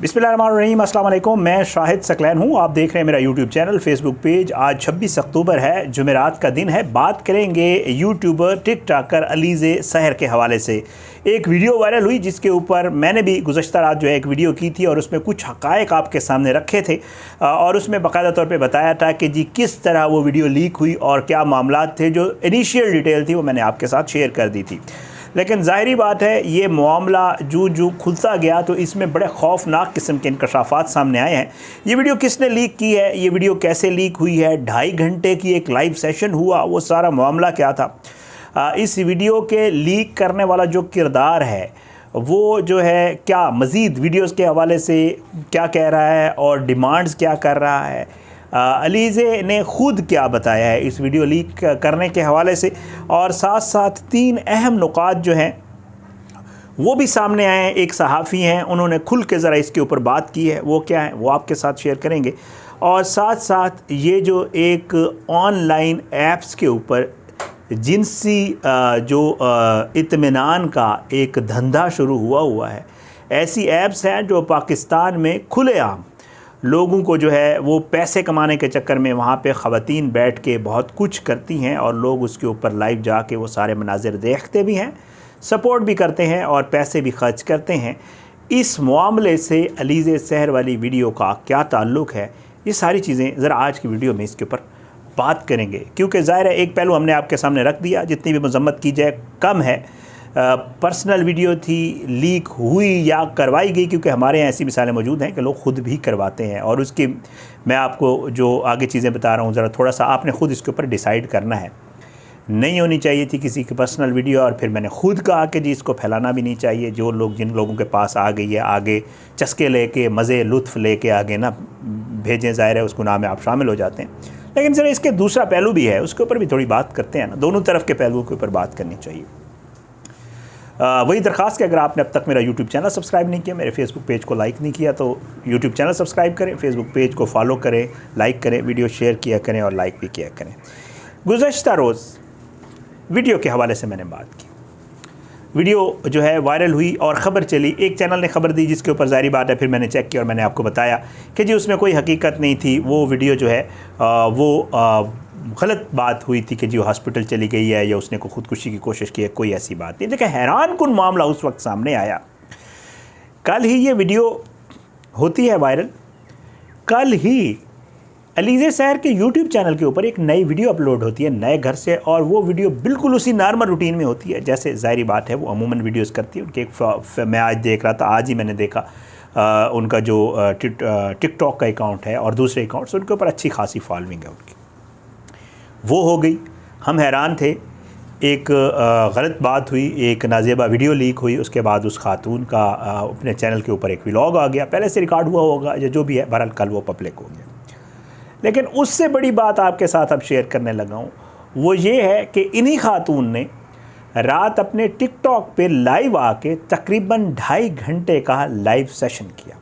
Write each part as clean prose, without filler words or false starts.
बिस्मिल्लाहिर्रहमानिर्रहीम, अस्सलाम वालेकुम। मैं शाहिद सकलैन हूँ। आप देख रहे हैं मेरा यूट्यूब चैनल, फेसबुक पेज। आज 26 अक्टूबर है, जुमेरात का दिन है। बात करेंगे यूट्यूबर टिकटॉकर अलीज़े सहर के हवाले से। एक वीडियो वायरल हुई जिसके ऊपर मैंने भी गुज़श्ता रात जो है एक वीडियो की थी और उसमें कुछ हक़ाइक़ आपके सामने रखे थे और उसमें बाकायदा तौर पे बताया था कि जी किस तरह वो वीडियो लीक हुई और क्या मामलात थे। जो इनिशियल डिटेल थी वो मैंने आपके साथ शेयर कर दी थी। लेकिन ज़ाहिरी बात है ये मामला जो खुलता गया तो इसमें बड़े खौफनाक किस्म के इंकशाफात सामने आए हैं। ये वीडियो किसने लीक की है, ये वीडियो कैसे लीक हुई है, 2.5 घंटे की एक लाइव सेशन हुआ, वो सारा मामला क्या था। इस वीडियो के लीक करने वाला जो किरदार है वो जो है क्या मज़ीद वीडियोज़ के हवाले से क्या कह रहा है और डिमांड्स क्या कर रहा है। अलीज़े ने ख़ुद क्या बताया है इस वीडियो लीक करने के हवाले से, और साथ साथ 3 अहम नुकात जो हैं वो भी सामने आए हैं। एक सहाफ़ी हैं, उन्होंने खुल के ज़रा इसके ऊपर बात की है, वो क्या है वो आपके साथ शेयर करेंगे। और साथ साथ ये जो एक ऑनलाइन ऐप्स के ऊपर जिनसी जो इत्मीनान का एक धंधा शुरू हुआ है, ऐसी ऐप्स हैं जो पाकिस्तान में खुलेआम लोगों को जो है वो पैसे कमाने के चक्कर में वहाँ पे ख़वातीन बैठ के बहुत कुछ करती हैं और लोग उसके ऊपर लाइव जाके वो सारे मनाज़िर देखते भी हैं, सपोर्ट भी करते हैं और पैसे भी खर्च करते हैं। इस मामले से अलीज़े सहर वाली वीडियो का क्या ताल्लुक़ है, ये सारी चीज़ें ज़रा आज की वीडियो में इसके ऊपर बात करेंगे। क्योंकि ज़ाहिर है एक पहलू हमने आपके सामने रख दिया, जितनी भी मज़म्मत की जाए कम है। पर्सनल वीडियो थी, लीक हुई या करवाई गई, क्योंकि हमारे यहाँ ऐसी मिसालें मौजूद हैं कि लोग ख़ुद भी करवाते हैं और उसकी मैं आपको जो आगे चीज़ें बता रहा हूँ ज़रा थोड़ा सा आपने ख़ुद इसके ऊपर डिसाइड करना है। नहीं होनी चाहिए थी किसी की पर्सनल वीडियो और फिर मैंने ख़ुद कहा कि जी इसको फैलाना भी नहीं चाहिए। जो लोग जिन लोगों के पास आ गई है आगे चस्के लेके मज़े लुत्फ़ लेके आगे ना भेजें, ज़ाहिर है उस गुनाह में आप शामिल हो जाते हैं। लेकिन ज़रा इसके दूसरा पहलू भी है, उसके ऊपर भी थोड़ी बात करते हैं ना, दोनों तरफ के पहलुओं के ऊपर बात करनी चाहिए। वही दरख्वास्त कि अगर आपने अब तक मेरा यूट्यूब चैनल सब्सक्राइब नहीं किया, मेरे फेसबुक पेज को लाइक नहीं किया तो यूट्यूब चैनल सब्सक्राइब करें, फेसबुक पेज को फॉलो करें, लाइक करें, वीडियो शेयर किया करें और लाइक भी किया करें। गुज़श्ता रोज़ वीडियो के हवाले से मैंने बात की, वीडियो जो है वायरल हुई और ख़बर चली। एक चैनल ने ख़बर दी जिसके ऊपर ज़ाहिर बात है फिर मैंने चेक किया और मैंने आपको बताया कि जी उसमें कोई हकीकत नहीं थी। वो वीडियो जो है वो गलत बात हुई थी कि जी वो हॉस्पिटल चली गई है या उसने को ख़ुदकुशी की कोशिश की है, कोई ऐसी बात नहीं। लेकिन हैरान कुन मामला उस वक्त सामने आया, कल ही ये वीडियो होती है वायरल, कल ही अलीज़े सहर के यूट्यूब चैनल के ऊपर एक नई वीडियो अपलोड होती है नए घर से, और वो वीडियो बिल्कुल उसी नॉर्मल रूटीन में होती है जैसे ज़ाहिर बात है वो अमूमन वीडियोज़ करती है। उनके मैं आज देख रहा था, आज ही मैंने देखा उनका जो टिकटॉक का अकाउंट है और दूसरे अकाउंट से उनके ऊपर अच्छी खासी फॉलोइंग है उनकी। वो हो गई, हम हैरान थे। एक गलत बात हुई, एक नाजेबा वीडियो लीक हुई, उसके बाद उस खातून का अपने चैनल के ऊपर एक व्लॉग आ गया, पहले से रिकॉर्ड हुआ होगा या जो भी है, बहरहाल कल वो पब्लिक हो गया। लेकिन उससे बड़ी बात आपके साथ अब शेयर करने लगा हूँ, वो ये है कि इन्हीं खातून ने रात अपने टिकटॉक पे लाइव आके तकरीबन 2.5 घंटे का लाइव सेशन किया।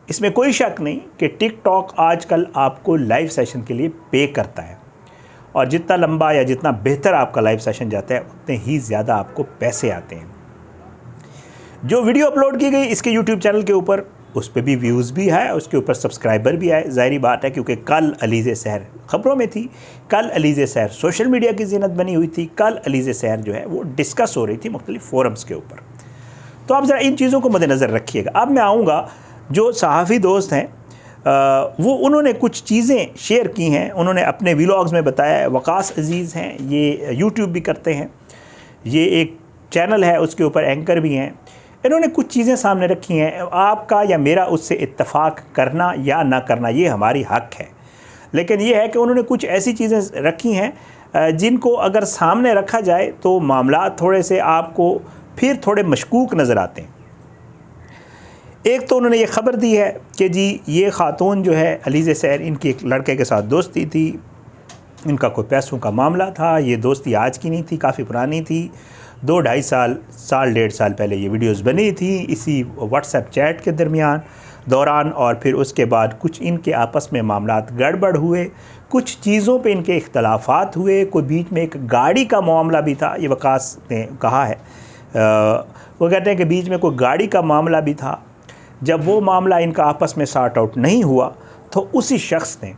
इसमें कोई शक नहीं कि टिकटॉक आजकल आपको लाइव सेशन के लिए पे करता है और जितना लंबा या जितना बेहतर आपका लाइव सेशन जाता है उतने ही ज़्यादा आपको पैसे आते हैं। जो वीडियो अपलोड की गई इसके यूट्यूब चैनल के ऊपर, उस पर भी व्यूज़ भी है, उसके ऊपर सब्सक्राइबर भी आए। ज़ाहिर बात है क्योंकि कल अलीज़े सहर ख़बरों में थी, कल अलीज़े सहर सोशल मीडिया की ज़ीनत बनी हुई थी, कल अलीज़े सहर जो है वो डिस्कस हो रही थी मुख्तलिफ़ फोरम्स के ऊपर। तो आप ज़रा इन चीज़ों को मद्देनज़र रखिएगा। अब मैं आऊँगा, जो सहाफ़ी दोस्त हैं वो उन्होंने कुछ चीज़ें शेयर की हैं, उन्होंने अपने व्लॉग्स में बताया है। वकास अज़ीज़ हैं, ये यूट्यूब भी करते हैं, ये एक चैनल है उसके ऊपर एंकर भी हैं। इन्होंने कुछ चीज़ें सामने रखी हैं, आपका या मेरा उससे इत्तफ़ाक़ करना या ना करना ये हमारी हक़ है। लेकिन ये है कि उन्होंने कुछ ऐसी चीज़ें रखी हैं जिनको अगर सामने रखा जाए तो मामला थोड़े से आपको फिर थोड़े मशकूक नज़र आते हैं। एक तो उन्होंने ये ख़बर दी है कि जी ये ख़ातून जो है अलीज़े सहर, इनकी एक लड़के के साथ दोस्ती थी, इनका कोई पैसों का मामला था। ये दोस्ती आज की नहीं थी, काफ़ी पुरानी थी, 2-2.5 साल 1.5 साल पहले ये वीडियोज़ बनी थी इसी व्हाट्सएप चैट के दौरान। और फिर उसके बाद कुछ इनके आपस में मामलात गड़बड़ हुए, कुछ चीज़ों पे इनके इख्तलाफात हुए, कोई बीच में एक गाड़ी का मामला भी था, ये वकास ने कहा है। वो कहते हैं कि बीच में कोई गाड़ी का मामला भी था जब वो मामला इनका आपस में सॉर्ट आउट नहीं हुआ तो उसी शख्स ने,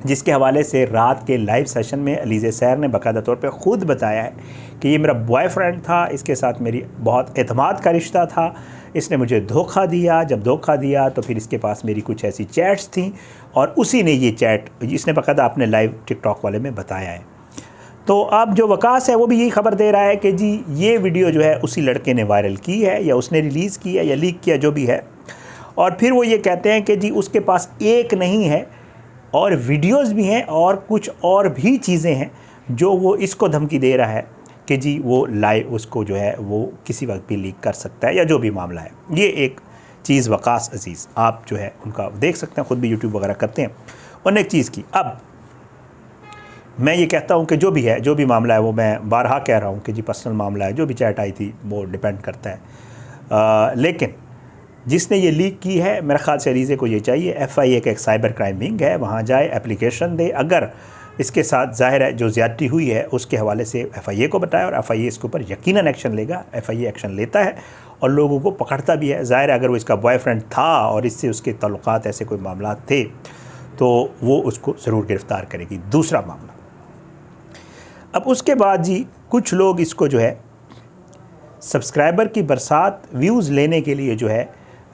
जिसके हवाले से रात के लाइव सेशन में अलीज़े सहर ने बाकायदा तौर पे ख़ुद बताया है कि ये मेरा बॉयफ्रेंड था, इसके साथ मेरी बहुत एतमाद का रिश्ता था, इसने मुझे धोखा दिया। जब धोखा दिया तो फिर इसके पास मेरी कुछ ऐसी चैट्स थी और उसी ने ये चैट, इसने बाकायदा अपने लाइव टिकटॉक वाले में बताया है। तो अब जो वकास है वो भी यही खबर दे रहा है कि जी ये वीडियो जो है उसी लड़के ने वायरल की है या उसने रिलीज़ की है या लीक किया, जो भी है। और फिर वो ये कहते हैं कि जी उसके पास एक नहीं है और वीडियोस भी हैं और कुछ और भी चीज़ें हैं जो वो इसको धमकी दे रहा है कि जी वो लाइव उसको जो है वो किसी वक्त भी लीक कर सकता है या जो भी मामला है। ये एक चीज़ वकास अजीज़ आप जो है उनका देख सकते हैं, ख़ुद भी यूट्यूब वगैरह करते हैं। और एक चीज़ की, अब मैं ये कहता हूँ कि जो भी है, जो भी मामला है, वो मैं बारहा कह रहा हूँ कि जी पर्सनल मामला है, जो भी चैट आई थी वो डिपेंड करता है। लेकिन जिसने ये लीक की है, मेरे ख़्याल से अलीज़े को ये चाहिए FIA का एक साइबर क्राइम विंग है, वहाँ जाए, एप्लीकेशन दे, अगर इसके साथ ज़ाहिर है जो ज़्यादती हुई है उसके हवाले से FIA को बताए और FIA इसके ऊपर यकीनन एक्शन लेगा। FIA एक्शन लेता है और लोगों को पकड़ता भी है। ज़ाहिर है अगर वो इसका बॉयफ्रेंड था और इससे उसके ताल्लुकात ऐसे कोई मामला थे तो वो उसको ज़रूर गिरफ़्तार करेगी। दूसरा मामला, अब उसके बाद जी कुछ लोग इसको जो है सब्सक्राइबर की बरसात, व्यूज़ लेने के लिए जो है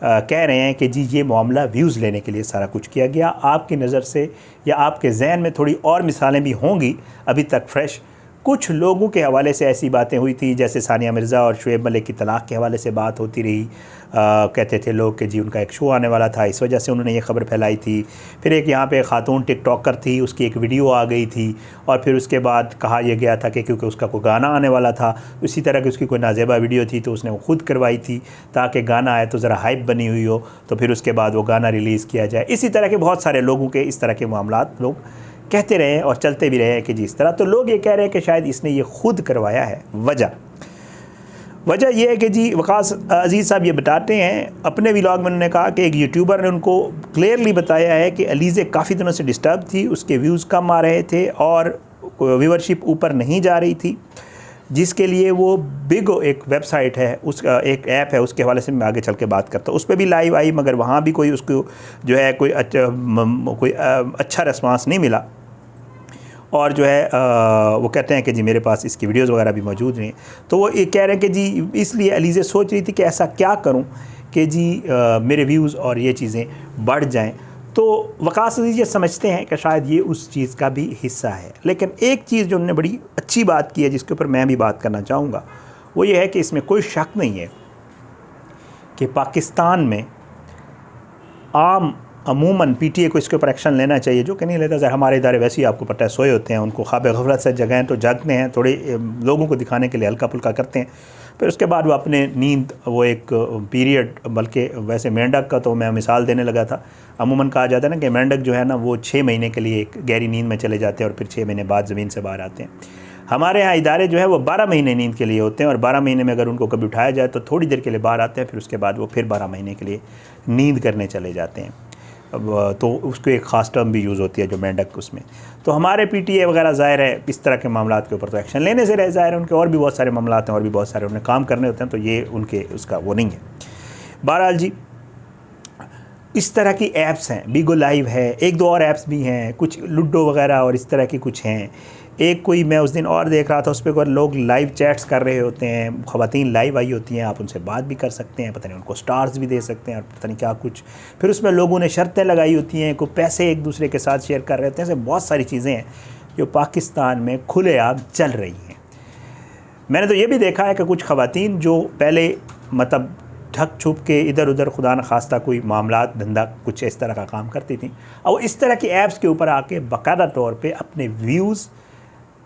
कह रहे हैं कि जी ये मामला व्यूज़ लेने के लिए सारा कुछ किया गया। आपकी नज़र से या आपके जहन में थोड़ी और मिसालें भी होंगी अभी तक फ्रेश। कुछ लोगों के हवाले से ऐसी बातें हुई थी, जैसे सानिया मिर्ज़ा और शुएब मलिक की तलाक़ के हवाले से बात होती रही। कहते थे लोग कि जी उनका एक शो आने वाला था, इस वजह से उन्होंने ये ख़बर फैलाई थी। फिर एक यहाँ पे ख़ातून टिकटॉकर थी, उसकी एक वीडियो आ गई थी और फिर उसके बाद कहा यह गया था कि क्योंकि उसका कोई गाना आने वाला था, इसी तरह की उसकी कोई नाज़ेबा वीडियो थी तो उसने वो ख़ुद करवाई थी ताकि गाना आए तो ज़रा हाइप बनी हुई हो, तो फिर उसके बाद वो गाना रिलीज़ किया जाए। इसी तरह के बहुत सारे लोगों के इस तरह के मामलात लोग कहते रहे और चलते भी रहे कि जी इस तरह। तो लोग ये कह रहे हैं कि शायद इसने ये ख़ुद करवाया है। वजह यह है कि जी वकास अजीज़ साहब ये बताते हैं अपने व्लॉग में, उन्होंने कहा कि एक यूट्यूबर ने उनको क्लियरली बताया है कि अलीज़े काफ़ी दिनों से डिस्टर्ब थी, उसके व्यूज़ कम आ रहे थे और व्यूवरशिप ऊपर नहीं जा रही थी, जिसके लिए वो बिगो एक वेबसाइट है, उसका एक ऐप है, उसके हवाले से मैं आगे चल के बात करता हूँ। उस पर भी लाइव आई मगर वहाँ भी कोई उसको जो है कोई अच्छा रिस्पांस नहीं मिला और जो है वो कहते हैं कि जी मेरे पास इसकी वीडियोस वगैरह भी मौजूद नहीं। तो वो ये कह रहे हैं कि जी इसलिए अलीज़े सोच रही थी कि ऐसा क्या करूं कि जी मेरे व्यूज़ और ये चीज़ें बढ़ जाएं। तो वकास अजीज़ ये समझते हैं कि शायद ये उस चीज़ का भी हिस्सा है। लेकिन एक चीज़ जो उन्होंने बड़ी अच्छी बात की है, जिसके ऊपर मैं भी बात करना चाहूँगा, वो ये है कि इसमें कोई शक नहीं है कि पाकिस्तान में अमूमन PTA को इसके ऊपर एक्शन लेना चाहिए, जो कि नहीं लेता। ज़रा हमारे इदारे वैसे ही आपको पता है सोए होते हैं, उनको ख्वाब गफलत से जगहें तो जागते हैं, थोड़े लोगों को दिखाने के लिए हल्का फुल्का करते हैं, फिर उसके बाद वो अपने नींद वो एक पीरियड, बल्कि वैसे मेंढक का तो मैं मिसाल देने लगा था। अमूमन कहा जाता है ना कि मेंढक जो है ना वो 6 महीने के लिए एक गहरी नींद में चले जाते हैं और फिर 6 महीने बाद ज़मीन से बाहर आते हैं। हमारे यहाँ इदारे जो है वो 12 महीने नींद के लिए होते हैं और 12 महीने में अगर उनको कभी उठाया जाए तो थोड़ी देर के लिए बाहर आते हैं, फिर उसके बाद वो फिर 12 महीने के लिए नींद करने चले जाते हैं। तो उसको एक ख़ास टर्म भी यूज़ होती है जो मेंढक उसमें। तो हमारे PTA वगैरह ज़ाहिर है इस तरह के मामलात के ऊपर तो एक्शन लेने से रहे, ज़ाहिर है उनके और भी बहुत सारे मामलात हैं और भी बहुत सारे उन्हें काम करने होते हैं, तो ये उनके उसका वो नहीं है। बहरहाल जी इस तरह की ऐप्स हैं, बिगो लाइव है, एक दो और ऐप्स भी हैं, कुछ लूडो वगैरह और इस तरह की कुछ हैं। एक कोई मैं उस दिन और देख रहा था, उस पर लोग लाइव चैट्स कर रहे होते हैं, ख़वातीन लाइव आई होती हैं, आप उनसे बात भी कर सकते हैं, पता नहीं उनको स्टार्स भी दे सकते हैं और पता नहीं क्या कुछ। फिर उसमें लोगों ने शर्तें लगाई होती हैं, कोई पैसे एक दूसरे के साथ शेयर कर रहे होते हैं। ऐसे बहुत सारी चीज़ें हैं जो पाकिस्तान में खुलेआम चल रही हैं। मैंने तो ये भी देखा है कि कुछ ख़वातीन जो पहले मतलब ठक छुप के इधर उधर खुदा न खास्ता कोई मामलात धंधा कुछ इस तरह का काम करती थी, और इस तरह की ऐप्स के ऊपर आके बाकायदा तौर पे अपने व्यूज़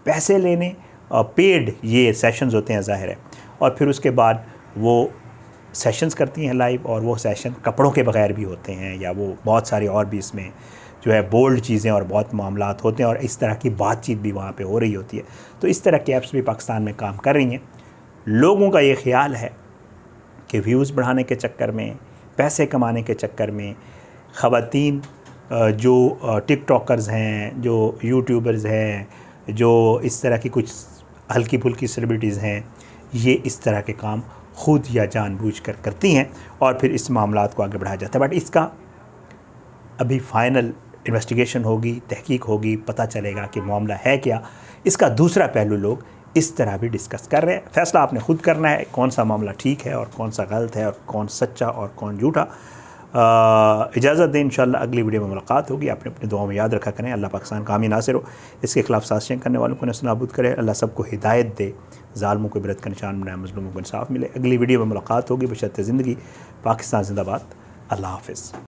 पैसे लेने और पेड ये सेशंस होते हैं ज़ाहिर है, और फिर उसके बाद वो सेशंस करती हैं लाइव, और वो सेशन कपड़ों के बगैर भी होते हैं या वो बहुत सारी और भी इसमें जो है बोल्ड चीज़ें और बहुत मामलात होते हैं और इस तरह की बातचीत भी वहाँ पे हो रही होती है। तो इस तरह की ऐप्स भी पाकिस्तान में काम कर रही हैं। लोगों का ये ख्याल है कि व्यूज़ बढ़ाने के चक्कर में, पैसे कमाने के चक्कर में ख़वातीन जो टिकटॉकर्स हैं, जो यूट्यूबर्स हैं, जो इस तरह की कुछ हल्की फुल्की सेलिब्रिटीज़ हैं, ये इस तरह के काम खुद या जानबूझकर करती हैं और फिर इस मामलात को आगे बढ़ाया जाता है। बट इसका अभी फ़ाइनल इन्वेस्टिगेशन होगी, तहकीक होगी, पता चलेगा कि मामला है क्या। इसका दूसरा पहलू लोग इस तरह भी डिस्कस कर रहे हैं। फ़ैसला आपने खुद करना है, कौन सा मामला ठीक है और कौन सा गलत है और कौन सच्चा और कौन झूठा। इजाज़त दें, इंशाअल्लाह अगली वीडियो में मुलाकात होगी। आपने अपनी दुआओं में याद रखा करें। अल्लाह पाकिस्तान का हामी नासिर हो, इसके खिलाफ साजिशें करने वालों को नस्तानाबूद करे। अल्लाह सबको हिदायत दे, ज़ालिमों को इबरत का निशान बनाए, मज़लूमों को इंसाफ मिले। अगली वीडियो में मुलाकात होगी। बशर्ते ज़िंदगी। पाकिस्तान ज़िंदाबाद। अल्लाह हाफ़िज़।